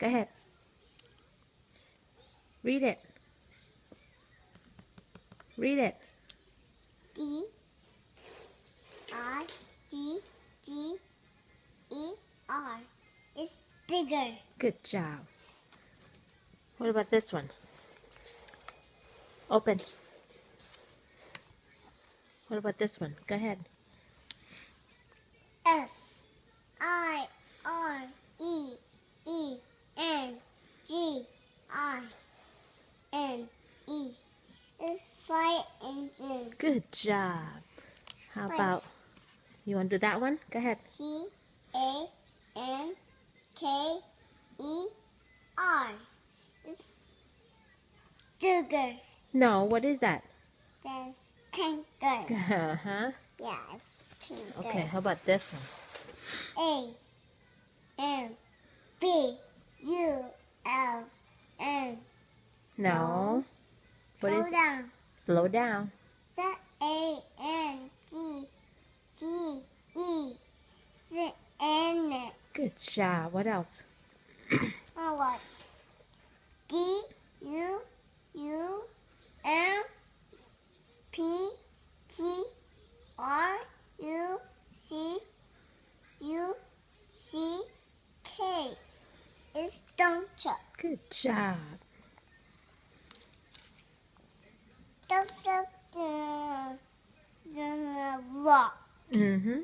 Go ahead. Read it. Read it. D-I-G-G-E-R. It's digger. Good job. What about this one? Open. What about this one? Go ahead. F-I-R-E-E-N-G-I-N-E. It's fire engine. Good job. How about, you want to do that one? Go ahead. C-A-N-K-E-R. It's sugar. No, what is that? That's tanker. Uh-huh. Yes, tanker. Okay, how about this one? A-M-B-U-L-N. No. What is Slow down. Slow down. S-A-N-G-E-C-N. Good job. What else? Now watch. D-U-M-P-T-R-U-C-U-C-K. It's dump truck. Good job. Dump truck. Rock. Mm-hmm.